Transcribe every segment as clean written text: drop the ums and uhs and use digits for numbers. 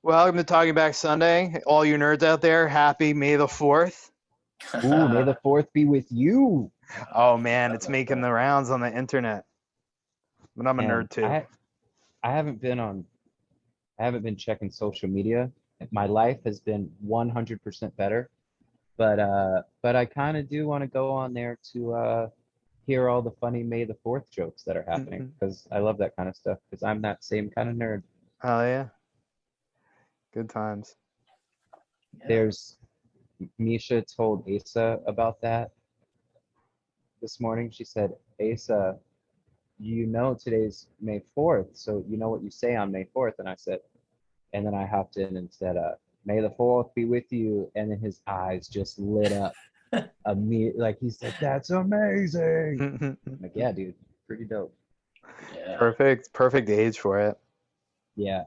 Welcome to Talking Back Sunday. All you nerds out there, happy May the 4th. Ooh, may the fourth be with you. Oh man, it's making the rounds on the internet. But I'm a And nerd too. I haven't been I haven't been checking social media. My life has been 100% better, but I kind of do want to go on there to hear all the funny May the 4th jokes that are happening Mhm. because I love that kind of stuff because I'm that same kind of nerd. Oh yeah, good times. Yeah. There's Misha told Asa about that this morning. She said, Asa, you know today's May 4th, so you know what you say on May 4th. And I said, and then I hopped in and said, May the 4th be with you. And then his eyes just lit up immediately. Like he's like, that's amazing. I'm like, yeah, dude, pretty dope. Yeah. Perfect age for it. Yeah.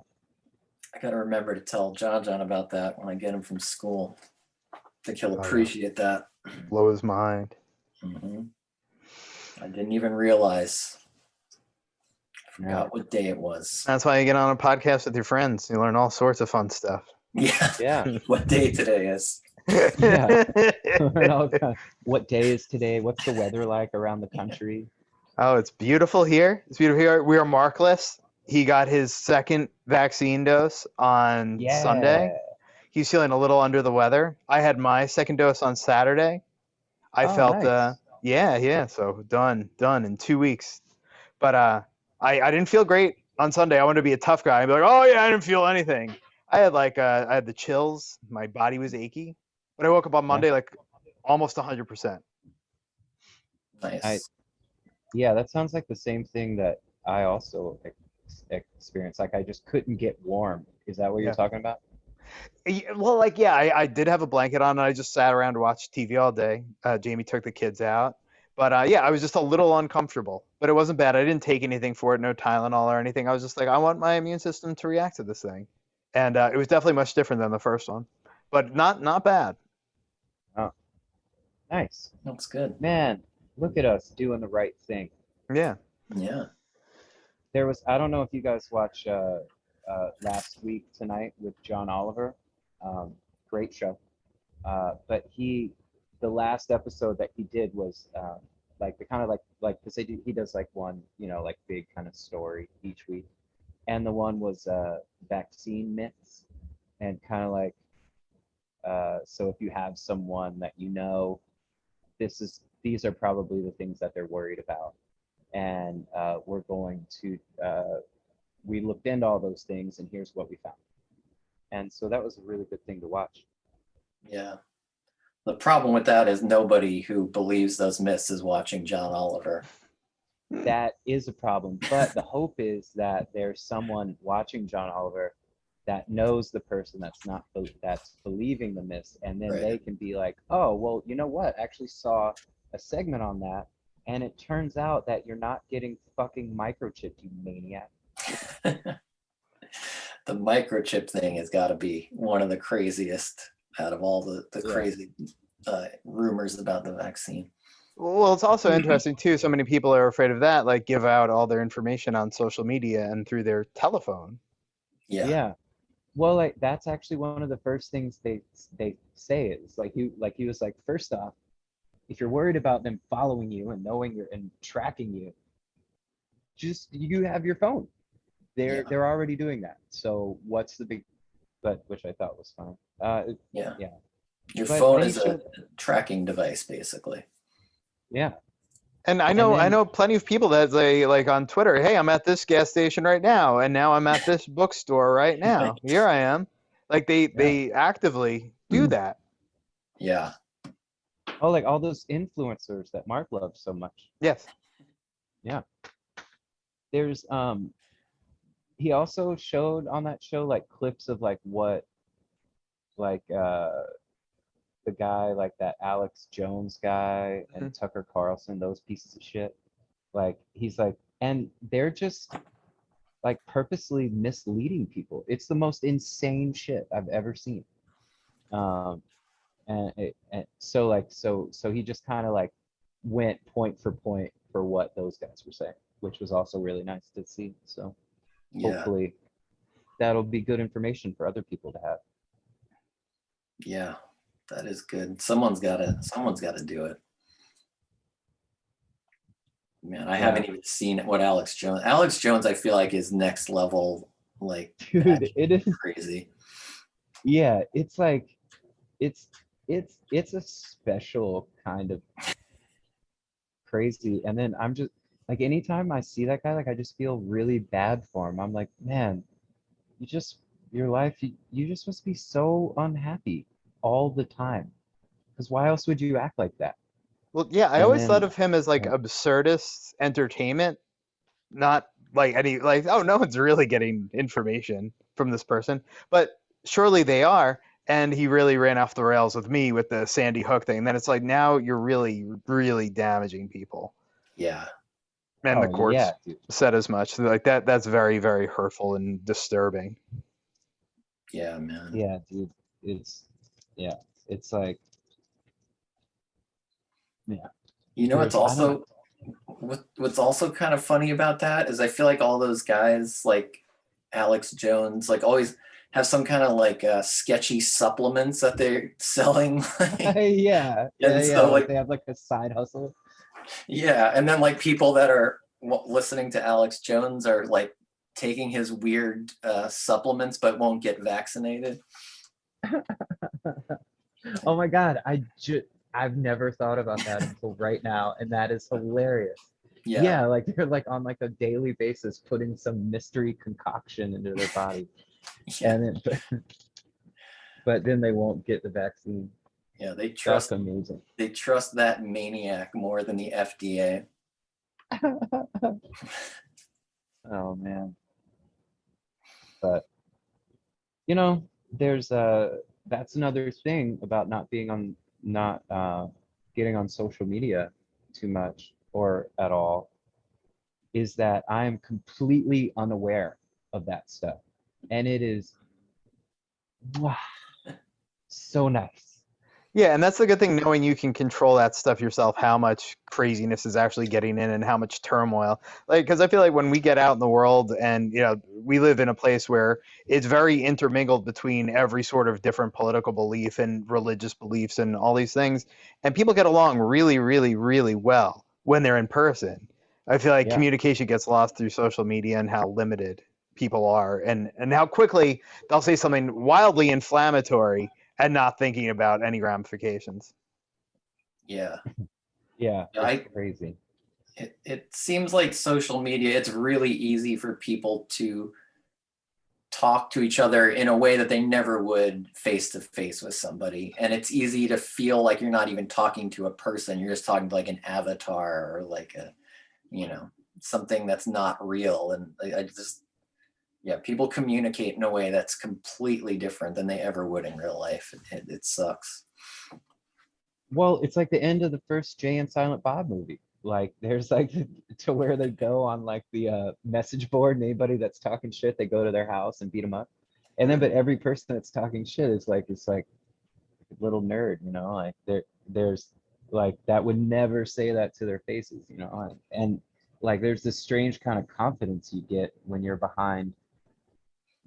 I gotta remember to tell John about that when I get him from school. I think he'll Oh, yeah. appreciate that. Blow his mind. hmm I didn't even realize. I forgot what day it was. That's why you get on a podcast with your friends. You learn all sorts of fun stuff. Yeah. Yeah. What day today is. Yeah. What day is today? What's the weather like around the country? Oh, it's beautiful here. It's beautiful here. We are markless. He got his second vaccine dose on Sunday. Yeah. He's feeling a little under the weather. I had my second dose on Saturday. I Oh, felt nice. yeah, so done in 2 weeks. But I didn't feel great on Sunday. I wanted to be a tough guy and be like, oh yeah, I didn't feel anything. I had I had the chills. My body was achy. But I woke up on Yeah. Monday like almost 100%. I Nice. Yeah, that sounds like the same thing that I also experienced. Like I just couldn't get warm. Is that what you're Yeah. talking about? Well, I did have a blanket on and I just sat around and watched TV all day. Jamie took the kids out. But yeah, I was just a little uncomfortable. But it wasn't bad. I didn't take anything for it, no Tylenol or anything. I was just like, I want my immune system to react to this thing. And it was definitely much different than the first one. But not bad. Oh, nice. Looks good. Man, look at us doing the right thing. Yeah. Yeah. I don't know if you guys watch Last Week Tonight with John Oliver. Great show. But the last episode that he did was like the kind of like because he does like one, like big kind of story each week. And the one was vaccine myths and kind of like, so if you have someone that these are probably the things that they're worried about. And we're going to, we looked into all those things and here's what we found. And so that was a really good thing to watch. Yeah. The problem with that is nobody who believes those myths is watching John Oliver. That is a problem. But the hope is that there's someone watching John Oliver that knows the person that's believing the myths, and then Right. they can be like, oh, well, you know what? I actually saw a segment on that, and it turns out that you're not getting fucking microchipped, you maniac. The microchip thing has got to be one of the craziest out of all the Yeah. crazy rumors about the vaccine. Well, it's also interesting too. So many people are afraid of that, like give out all their information on social media and through their telephone. Yeah. Yeah. Well, like that's actually one of the first things they say is he was like, first off, if you're worried about them following you and knowing you're and tracking you, just you have your phone. They're already doing that. So what's the big but which I thought was fine. Yeah. Yeah. Your But phone then is you a should, tracking device, basically. yeah. And I And I then know plenty of people that say like on Twitter, "Hey, I'm at this gas station right now, and now I'm at this bookstore right now. Here I am." Like yeah. they actively do that. Yeah. Oh, like all those influencers that Mark loves so much. Yes. Yeah. There's he also showed on that show like clips of like what like the guy like that Alex Jones guy Mhm. and Tucker Carlson, those pieces of shit. Like he's like, and they're just like purposely misleading people. It's the most insane shit I've ever seen. Um, and so he just kind of like went point for point for what those guys were saying, which was also really nice to see. So Yeah. hopefully that'll be good information for other people to have. Yeah, that is good. Someone's gotta do it. Man, I haven't even seen what Alex Jones. Alex Jones, I feel like is next level, like Dude, it is. crazy. Yeah, it's like it's it's a special kind of crazy. And then I'm just like, anytime I see that guy, like I just feel really bad for him. I'm like, man, you just your life, you just must be so unhappy all the time. Because why else would you act like that? Well, yeah, I And always thought then of him as like absurdist entertainment, not like any like, oh, no one's really getting information from this person, but surely they are. And he really ran off the rails with me with the Sandy Hook thing. And then it's like, now you're really, really damaging people. Yeah, And the oh courts yeah, dude. said as much. Like that's very, very hurtful and disturbing. yeah, man. Yeah, dude. It's yeah. It's like yeah. You know what's There's I don't also what's also kind of funny about that is I feel like all those guys like Alex Jones like always have some kind of like sketchy supplements that they're selling. yeah, And yeah. so Like like they have like a side hustle. yeah, and then like people that are listening to Alex Jones are like taking his weird supplements but won't get vaccinated. Oh my God, I've never thought about that until right now, and that is hilarious. Yeah, Yeah, like they're like on like a daily basis putting some mystery concoction into their body, yeah, and it, but then they won't get the vaccine. yeah. They That's trust amazing. they trust that maniac more than the FDA. Oh man, but you know, there's that's another thing about not being on not getting on social media too much or at all, is that I am completely unaware of that stuff. And it is wow, so nice. Yeah, and that's the good thing, knowing you can control that stuff yourself, how much craziness is actually getting in and how much turmoil. Like, because I feel like when we get out in the world and, we live in a place where it's very intermingled between every sort of different political belief and religious beliefs and all these things, and people get along really, really, really well when they're in person. I feel like Yeah. communication gets lost through social media and how limited people are, and how quickly they'll say something wildly inflammatory and not thinking about any ramifications. Yeah, Yeah, it's I crazy. it seems like social media, it's really easy for people to talk to each other in a way that they never would face to face with somebody. And it's easy to feel like you're not even talking to a person. You're just talking to like an avatar or like you know, something that's not real. And I just, yeah, people communicate in a way that's completely different than they ever would in real life. It sucks. Well, it's like the end of the first Jay and Silent Bob movie. Like there's like to where they go on like the message board, and anybody that's talking shit, they go to their house and beat them up. And then but every person that's talking shit is like it's like a little nerd, like there's like that would never say that to their faces, and like there's this strange kind of confidence you get when you're behind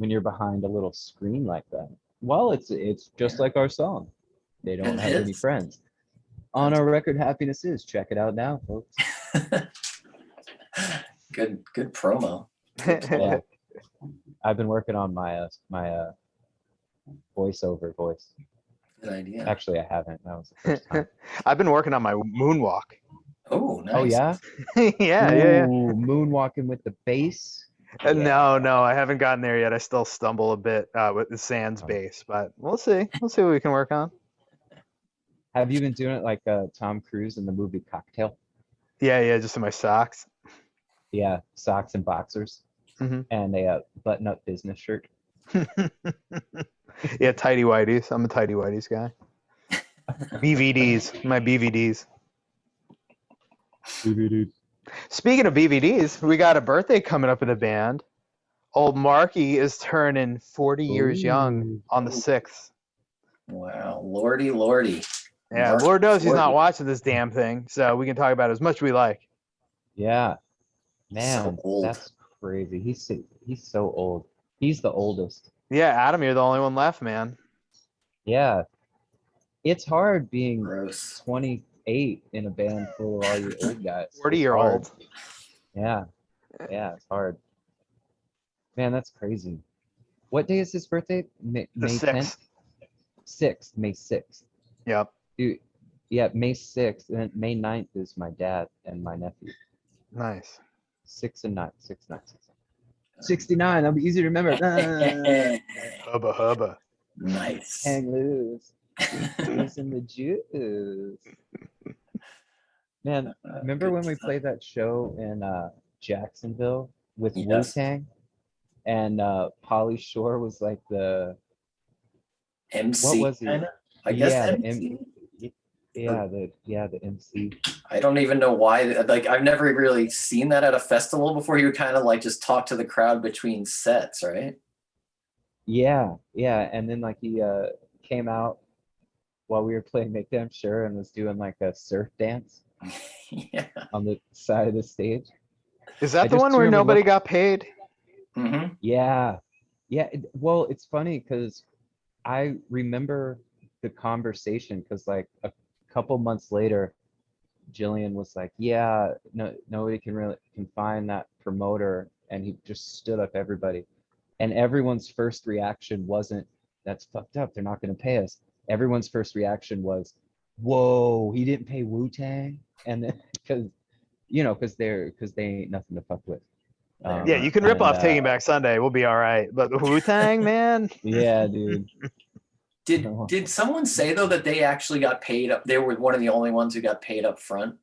a little screen like that. Well, it's just Yeah, like our song. They don't it have any is. friends. On That's our record, Happiness Is. Check it out now, folks. good promo. Good Yeah, plug. I've been working on my voiceover voice. Good idea. Actually, I haven't. That was the first time. I've been working on my moonwalk. Oh, Oh nice. yeah. Yeah, yeah, yeah. Ooh, moonwalking with the bass. Yeah. No, no, I haven't gotten there yet. I still stumble a bit with the Sans Oh. bass, but we'll see. We'll see what we can work on. Have you been doing it like Tom Cruise in the movie Cocktail? Yeah, yeah, just in my socks. Yeah, socks and boxers Hmm. and a button-up business shirt. Yeah, tidy whities. I'm a tidy whities guy. BVDs, my BVDs. DVD. Speaking of BVDs, we got a birthday coming up in the band. Old Marky is turning 40 years young Ooh. on the 6th. Wow. Lordy, lordy. Yeah, Mark Lord knows he's not 40. watching this damn thing, so we can talk about it as much as we like. Yeah, He's so man, old. that's crazy. He's so old. He's the oldest. Yeah, Adam, you're the only one left, man. Yeah, it's hard being Gross. 28 in a band full of all you old guys. 40 It's year hard. old. Yeah, yeah, it's hard. Man, that's crazy. What day is his birthday? The May 10th? 6th. 6th, May 6th. Yep. Dude, yeah, May 6th. And then May 9th is my dad and my nephew. Nice. 6 and 9, 6, 9, 6. 69, that'll be easy to remember. Hubba hubba. Nice. Hang loose. Using the juice. Man, remember Good when we stuff. played that show in Jacksonville with Yes. Wu-Tang? And Pauly Shore was like the, MC. what was he? Kinda? I guess Yeah, the MC. the MC. I don't even know why. Like, I've never really seen that at a festival before. You would kind of like just talk to the crowd between sets, right? Yeah, yeah. And then like he came out while we were playing Make Damn Sure and was doing like a surf dance Yeah. on the side of the stage. Is I that the just one where remember nobody got paid? Mm-hmm. Yeah. Yeah. Well, it's funny because I remember the conversation because like a couple months later, Jillian was like, yeah, no, nobody can find that promoter. And he just stood up everybody. And everyone's first reaction wasn't, that's fucked up. They're not going to pay us. Everyone's first reaction was, whoa, he didn't pay Wu-Tang. And then because they ain't nothing to fuck with. Yeah, you can rip And off Taking Back Sunday. We'll be all right. But the Wu-Tang, man. yeah, dude. Did someone say though that they actually got paid up? They were one of the only ones who got paid up front.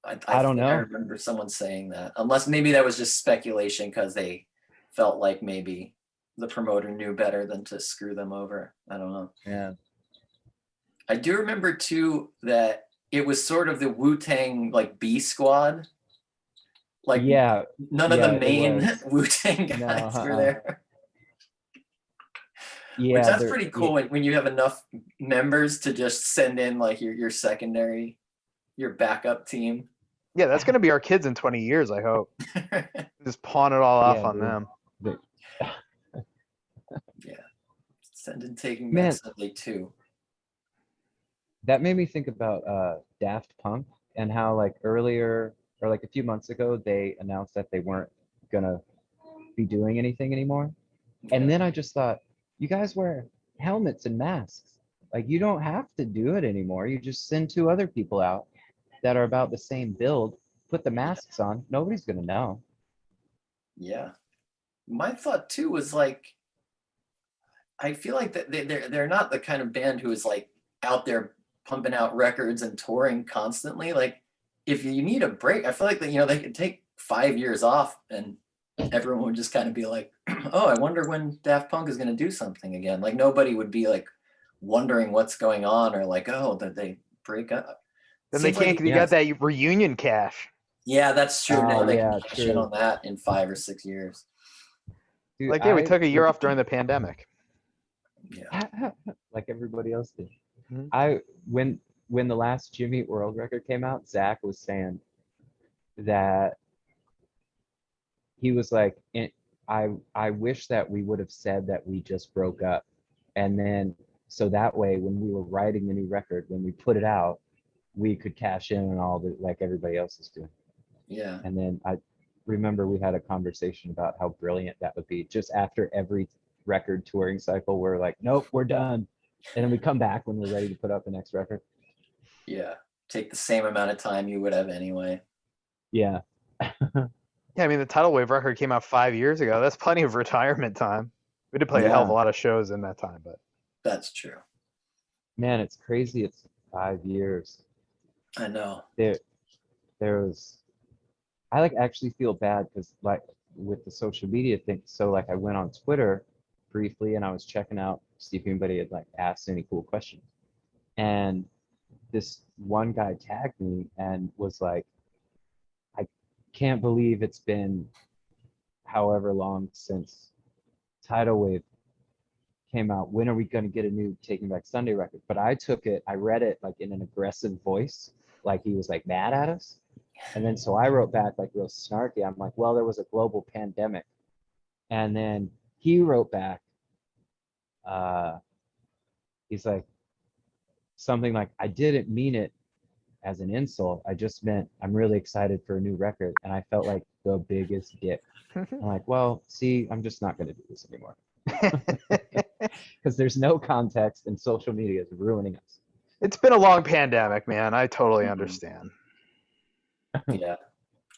I don't think I know. remember someone saying that. Unless maybe that was just speculation because they felt like maybe the promoter knew better than to screw them over. I don't know. Yeah. I do remember too that it was sort of the Wu-Tang like B squad. Like Yeah. none of Yeah, the it main was. Wu-Tang No, guys were there. Which Yeah, that's pretty cool when you have enough members to just send in like your secondary, your backup team. Yeah, that's going to be our kids in 20 years, I hope. Just pawn it all off yeah, on dude. them. Yeah. Send in Taking Back Man, Sunday too. that made me think about Daft Punk and how like earlier or like a few months ago they announced that they weren't gonna be doing anything anymore. And then I just thought, you guys wear helmets and masks. Like you don't have to do it anymore. You just send two other people out that are about the same build, put the masks on. Nobody's gonna know. Yeah. My thought too was like, I feel like that they're not the kind of band who is like out there pumping out records and touring constantly. Like if you need a break, I feel like that, they could take 5 years off and everyone would just kind of be like, oh, I wonder when Daft Punk is going to do something again. Like nobody would be like wondering what's going on or like, oh, did they break up? Then they Seems like can't. You got that reunion cash. yeah, that's true. Now they yeah, can cash in true. on that in 5 or 6 years. Dude, Like, yeah, we took a year off during the pandemic. Yeah. like everybody else did. Mhm. When the last Jimmy Eat World record came out, Zach was saying that he was like, I wish that we would have said that we just broke up, and then so that way when we were writing the new record, when we put it out, we could cash in on all the like everybody else is doing. Yeah. And then I remember we had a conversation about how brilliant that would be. Just after every record touring cycle, we're like, nope, we're done. And then we come back when we're ready to put up the next record. Yeah. Take the same amount of time you would have anyway. Yeah. Yeah, I mean, the Tidal Wave record came out 5 years ago. That's plenty of retirement time. We did play a hell of a lot of shows in that time, but that's true. Man, it's crazy. It's 5 years. I know. There was, I like actually feel bad because like with the social media thing. So like I went on Twitter briefly and I was checking out, see if anybody had like asked any cool questions. And this one guy tagged me and was like, I can't believe it's been however long since Tidal Wave came out. When are we going to get a new Taking Back Sunday record? But I read it like in an aggressive voice, like he was like mad at us. And then so I wrote back like real snarky. I'm like, well, there was a global pandemic And then he wrote back, he's like, something like, I didn't mean it as an insult. I just meant I'm really excited for a new record. And I felt like the biggest dick. I'm like, well, see, I'm just not going to do this anymore. Because there's no context and social media is ruining us. It's been a long pandemic, man. I totally Mhm. understand. Yeah.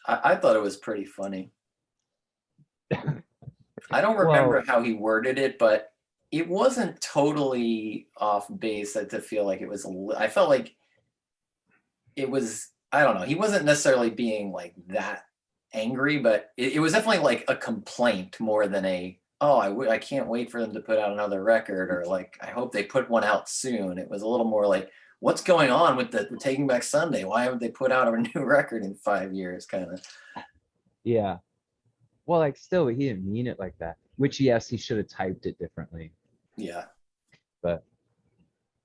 I thought it was pretty funny. I don't remember Well, how he worded it, but it wasn't totally off base to feel like it was I felt like it was, I don't know, he wasn't necessarily being like that angry, but it was definitely like a complaint more than a, oh, I can't wait for them to put out another record, or like, I hope they put one out soon. It was a little more like, what's going on with the Taking Back Sunday? Why haven't they put out a new record in 5 years, kind of? yeah. Well, like still, he didn't mean it like that. Which, yes, he should have typed it differently. Yeah. But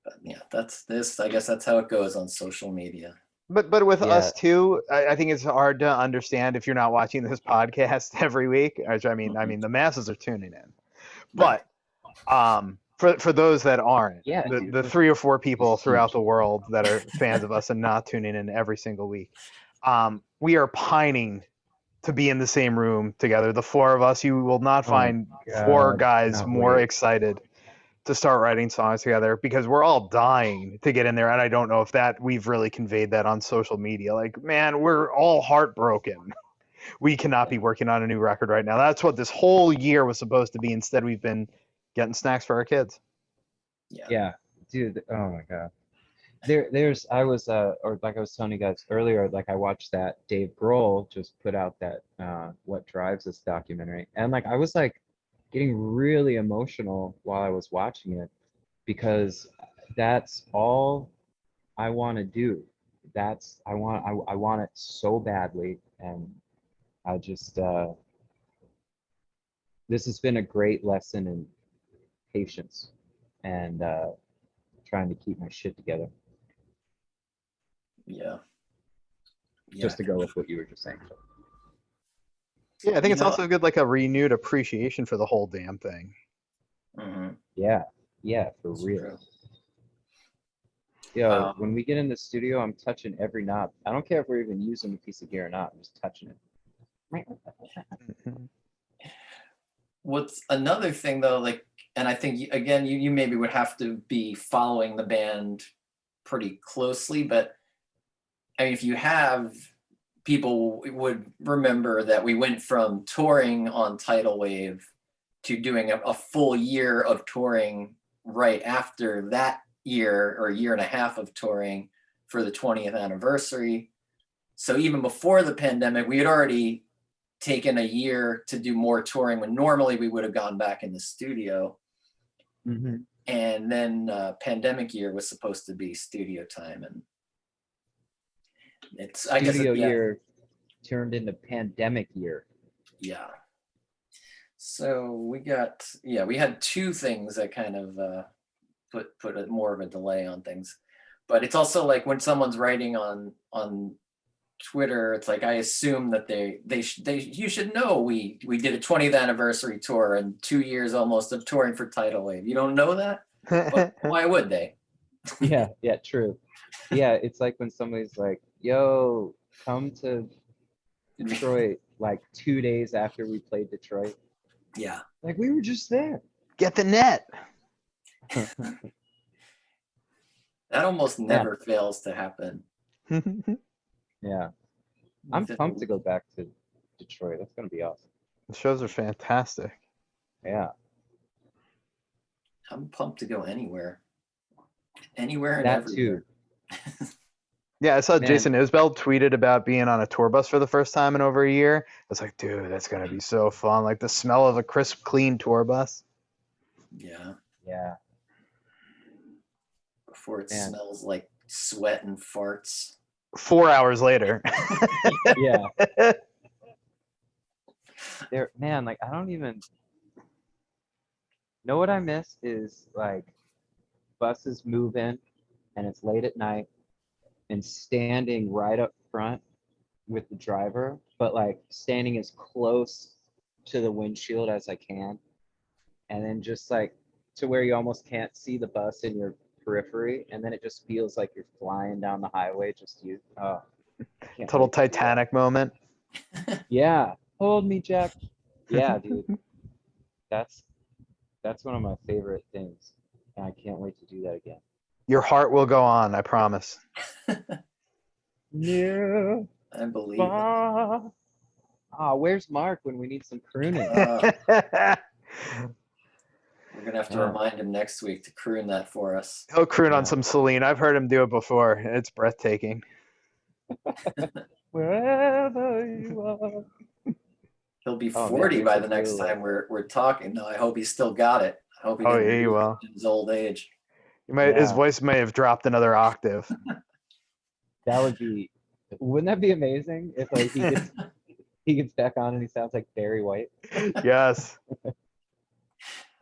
But yeah, that's this. I guess that's how it goes on social media. But with yeah. us too, I think it's hard to understand if you're not watching this podcast every week. Which Mhm. the masses are tuning in. Right. But for those that aren't, Yeah, the dude. the 3 or 4 people It's throughout huge. the world that are fans of us and not tuning in every single week, we are pining to be in the same room together. The 4 of us, you will not Oh my find 4 guys cannot more wait. excited to start writing songs together because we're all dying to get in there. And I don't know if that we've really conveyed that on social media. Like, man, we're all heartbroken. We cannot be working on a new record right now. That's what this whole year was supposed to be. Instead, we've been getting snacks for our kids. Yeah. Yeah, dude. Oh my god. There's I was or like I was telling you guys earlier, like I watched that Dave Grohl just put out that What Drives Us documentary, and like I was like getting really emotional while I was watching it because that's all I want to do. That's I want it so badly, and I just this has been a great lesson in patience and trying to keep my shit together. Yeah. Yeah. Just to go with what you were just saying. Yeah, I think You it's know. also good, like a renewed appreciation for the whole damn thing. Mhm. Yeah, yeah, for It's real. true. Yo, when Um, we get in the studio, I'm touching every knob. I don't care if we're even using a piece of gear or not. I'm just touching it. Mhm. what's another thing though, like, and I think again, you maybe would have to be following the band pretty closely, but I mean, if you have, people would remember that we went from touring on Tidal Wave to doing a full year of touring right after that year, or a year and a half of touring for the 20th anniversary. So even before the pandemic, we had already taken a year to do more touring when normally we would have gone back in the studio. Mm-hmm. And then pandemic year was supposed to be studio time, and it's, I guess Studio yeah. year turned into pandemic year. Yeah. So we had two things that kind of put more of a delay on things. But it's also like when someone's writing on Twitter, it's like I assume that you should know we did a 20th anniversary tour and 2 years almost of touring for Tidal Wave. You don't know that, but why would they? Yeah, yeah, true. Yeah, it's like when somebody's like, yo, come to Detroit like 2 days after we played Detroit. Yeah, Like we were just there. Get the net. that almost Yeah, never fails to happen. The yeah. I'm pumped to go back to Detroit. That's gonna be awesome. shows are fantastic. Yeah. I'm pumped to go anywhere and That too. everywhere. Yeah, I saw Man, Jason Isbell tweeted about being on a tour bus for the first time in over a year. I was like, dude, that's gonna be so fun. Like the smell of a crisp, clean tour bus. Yeah, yeah, before it man. smells like sweat and farts. 4 hours later. Yeah. There, man, like I don't even know what I miss is like buses move in and it's late at night and standing right up front with the driver, but like standing as close to the windshield as I can, and then just like to where you almost can't see the bus in your periphery, and then it just feels like you're flying down the highway. Just you. Oh, I can't Total wait to do that. Titanic moment. Yeah, hold me, Jack. Yeah, dude. That's that's one of my favorite things, and I can't wait to do that again. Your heart will go on, I promise. Near, I believe it. far. Ah, where's Mark when we need some crooning? We're gonna have to Yeah. remind him next week to croon that for us. He'll croon on Yeah. some Celine. I've heard him do it before. It's breathtaking. Wherever you are. He'll be Oh, 40 man, we by should the next really, time we're talking. No, I hope he's still got it. I hope he Oh, didn't yeah, he lose will. it in his old age. His Yeah. voice may have dropped another octave. that would be, wouldn't that be amazing if like he gets back on and he sounds like Barry White? Yes.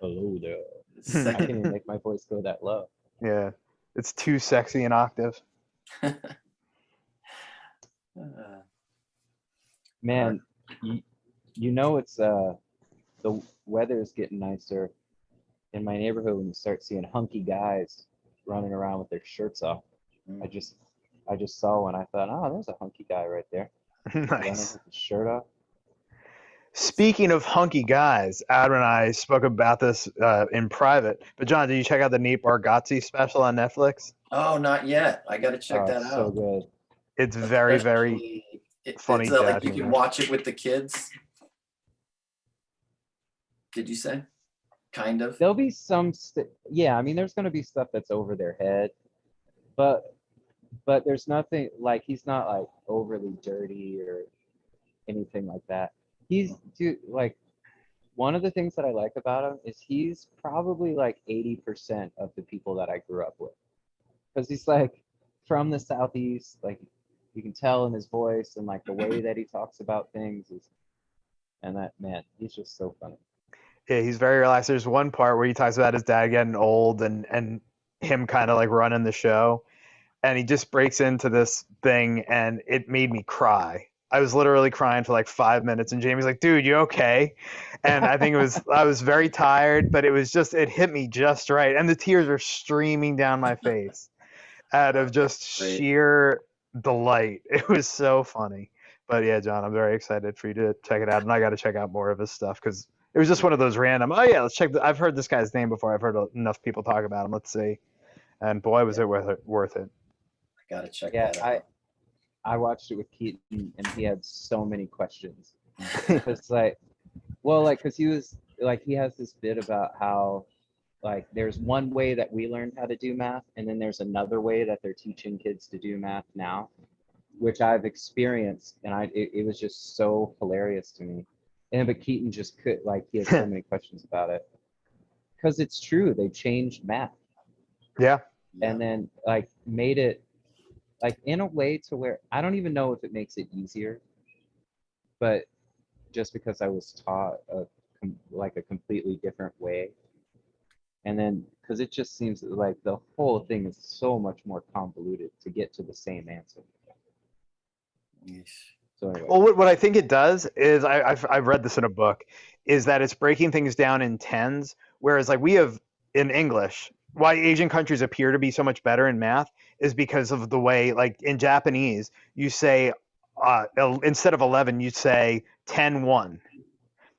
Hello there. I Second. can't even make my voice go that low. Yeah. It's too sexy an octave. Man, you know it's the weather's getting nicer in my neighborhood when you start seeing hunky guys running around with their shirts off. I just saw one. I thought, oh, there's a hunky guy right there, running Nice. with his shirt off. Speaking of hunky guys, Adam and I spoke about this in private. But John, did you check out the Nate Bargatze special on Netflix? Oh, not yet. I got to check that It's so out. good. It's very, very Especially, funny it's like dad you can humor. watch it with the kids. Did you say? Kind of. There'll be some, yeah. I mean, there's going to be stuff that's over their head, but there's nothing like he's not like overly dirty or anything like that. He's dude like one of the things that I like about him is he's probably like 80% of the people that I grew up with. Because he's like from the Southeast, like you can tell in his voice and like the way that he talks about things is, and that man, he's just so funny. Yeah, he's very relaxed. There's one part where he talks about his dad getting old and him kind of like running the show. And he just breaks into this thing and it made me cry. I was literally crying for like 5 minutes and Jamie's like, dude, you okay? And I think I was very tired, but it hit me just right. And the tears are streaming down my face out of just Great. sheer delight. It was so funny. But yeah, John, I'm very excited for you to check it out. And I got to check out more of his stuff because it was just one of those random, oh yeah, let's check. I've heard this guy's name before. I've heard enough people talk about him. Let's see. And boy, was it worth it. I got to check Yeah, that out. I watched it with Keaton and he had so many questions. It's like, well, like, because he was like, he has this bit about how like there's one way that we learned how to do math and then there's another way that they're teaching kids to do math now, which I've experienced, and it was just so hilarious to me. And but Keaton just could like he had so many questions about it because it's true, they changed math Yeah. and then like made it like in a way to where I don't even know if it makes it easier, but just because I was taught like a completely different way, and then because it just seems like the whole thing is so much more convoluted to get to the same answer. So anyway, Well, what I think it does is I've read this in a book, is that it's breaking things down in tens, whereas like we have in English, why Asian countries appear to be so much better in math is because of the way, like in Japanese, you say instead of 11, you say 10 1.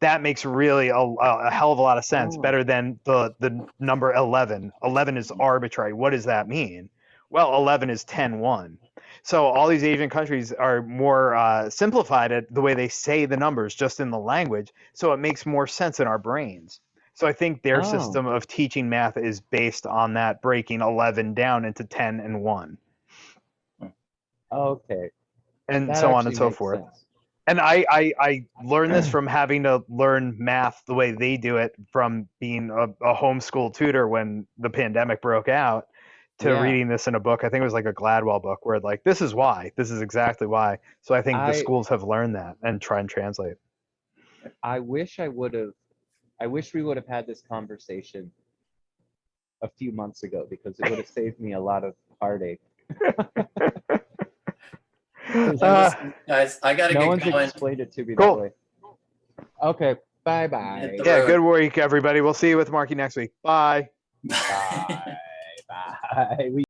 That makes really a hell of a lot of sense, better than the number 11. 11 is arbitrary. What does that mean? Well, 11 is 10 1. So all these Asian countries are more simplified at the way they say the numbers just in the language, so it makes more sense in our brains. So I think their system of teaching math is based on that, breaking 11 down into 10 and 1. okay, And that so on and actually so makes forth. sense. And I learned this from having to learn math the way they do it from being a homeschool tutor when the pandemic broke out to Yeah. reading this in a book. I think it was like a Gladwell book where like, this is why, this is exactly why. So I think the schools have learned that and try and translate. I wish we would have had this conversation a few months ago because it would have saved me a lot of heartache. Guys, I gotta No get one's going. explained it to me Cool. that way. Okay, Bye-bye. Hit the Yeah, road. good week, everybody. We'll see you with Marky next week. Bye. Bye. Bye.